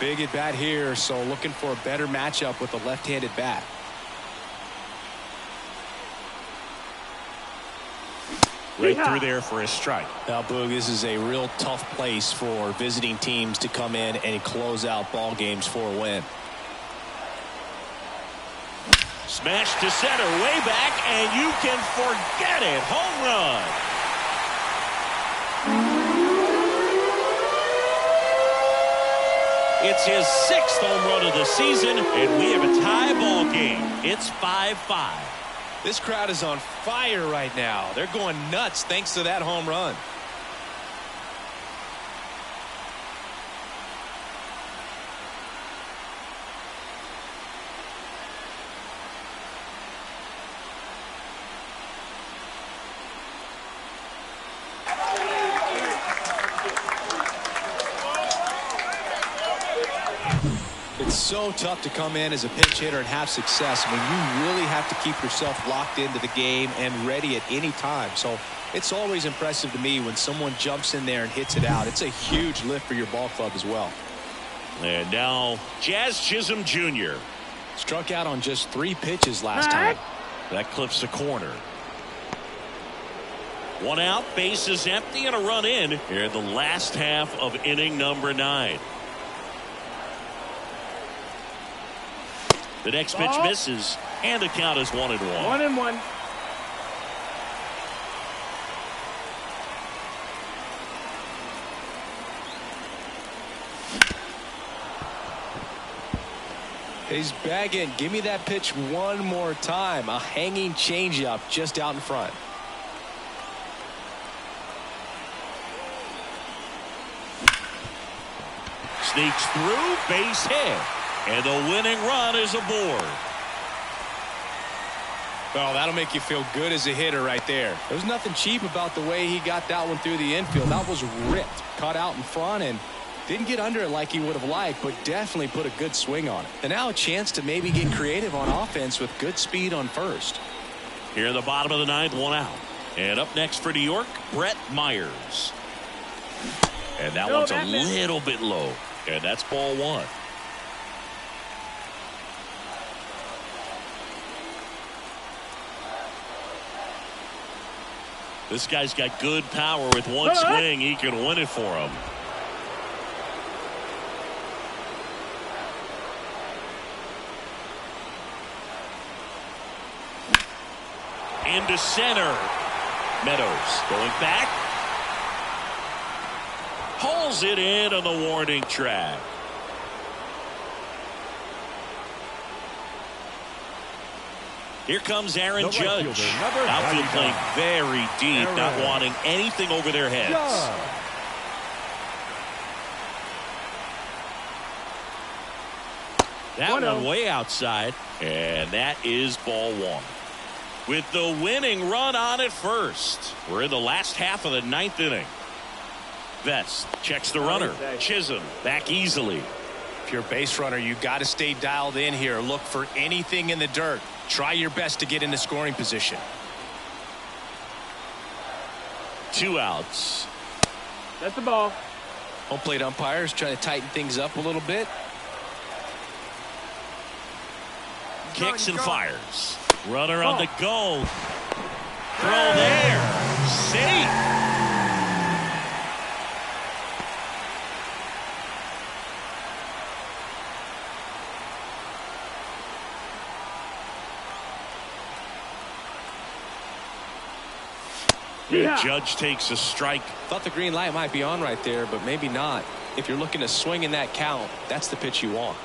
Big at bat here, so looking for a better matchup with a left-handed bat. Right through there for a strike. Now, Boog, this is a real tough place for visiting teams to come in and close out ball games for a win. Smash to center, way back, and you can forget it. Home run. It's his 6th home run of the season, and we have a tie ball game. It's 5-5. This crowd is on fire right now. They're going nuts thanks to that home run. It's so tough to come in as a pinch hitter and have success when you really have to keep yourself locked into the game and ready at any time. So it's always impressive to me when someone jumps in there and hits it out. It's a huge lift for your ball club as well. And now Jazz Chisholm Jr. Struck out on just 3 pitches last time. That clips the corner. 1 out, base is empty, and a run in here in the last half of inning number 9. The next pitch misses, and the count is 1-1. 1-1. He's bagging. Give me that pitch one more time. A hanging changeup just out in front. Sneaks through, base hit. And the winning run is aboard. Well, that'll make you feel good as a hitter right there. There's nothing cheap about the way he got that one through the infield. That was ripped. Caught out in front and didn't get under it like he would have liked, but definitely put a good swing on it. And now a chance to maybe get creative on offense with good speed on first. Here in the bottom of the 9th, 1 out. And up next for New York, Brett Myers. And that one's a little bit low. And that's ball 1. This guy's got good power. With one swing, he can win it for him. Into center. Meadows going back. Hauls it in on the warning track. Here comes Aaron Judge. Outfield playing very deep, not wanting anything over their heads. That one way outside, and that is ball 1. With the winning run on at first. We're in the last half of the 9th inning. Vest checks the runner. Chisholm back easily. If you're a base runner, you got to stay dialed in here. Look for anything in the dirt. Try your best to get into scoring position. 2 outs. That's the ball. Home plate umpires trying to tighten things up a little bit. Kicks and fires. Runner on the go. Throw there. Safe. The Judge takes a strike. Thought the green light might be on right there, but maybe not. If you're looking to swing in that count, that's the pitch you want.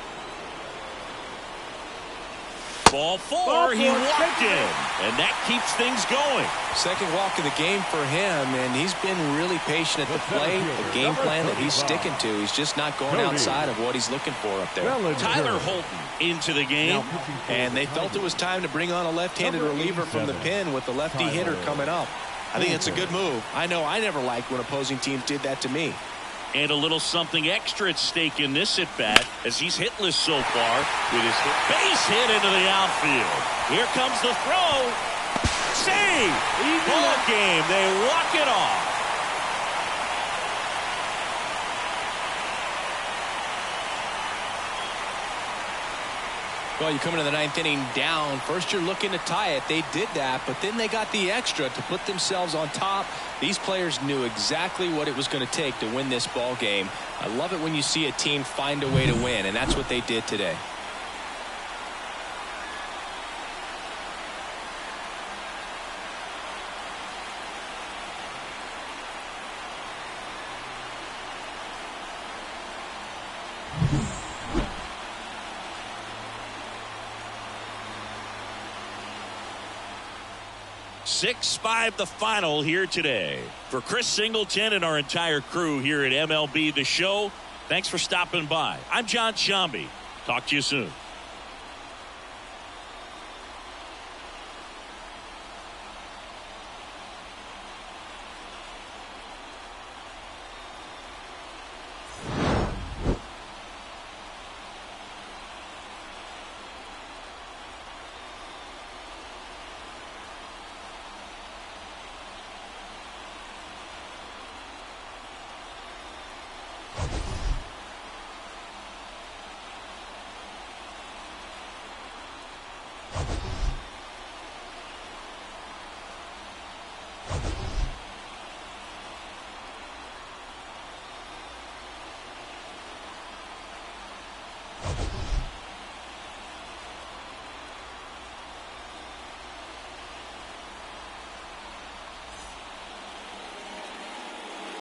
Ball four, he walked in, and that keeps things going. Second walk of the game for him, and he's been really patient at the plate. The game plan that he's sticking to, he's just not going outside of what he's looking for up there. Tyler Holton into the game. And they felt it was time to bring on a left-handed reliever from the pen with the lefty hitter coming up. I think it's a good move. I know I never liked when opposing teams did that to me. And a little something extra at stake in this at-bat as he's hitless so far with his base hit into the outfield. Here comes the throw. Save! Ball game. They walk it off. Well, you come into the ninth inning down. First you're looking to tie it. They did that, but then they got the extra to put themselves on top. These players knew exactly what it was going to take to win this ball game. I love it when you see a team find a way to win, and that's what they did today. Six-5 the final here today. For Chris Singleton and our entire crew here at MLB The Show, thanks for stopping by. I'm John Shambi. Talk to you soon.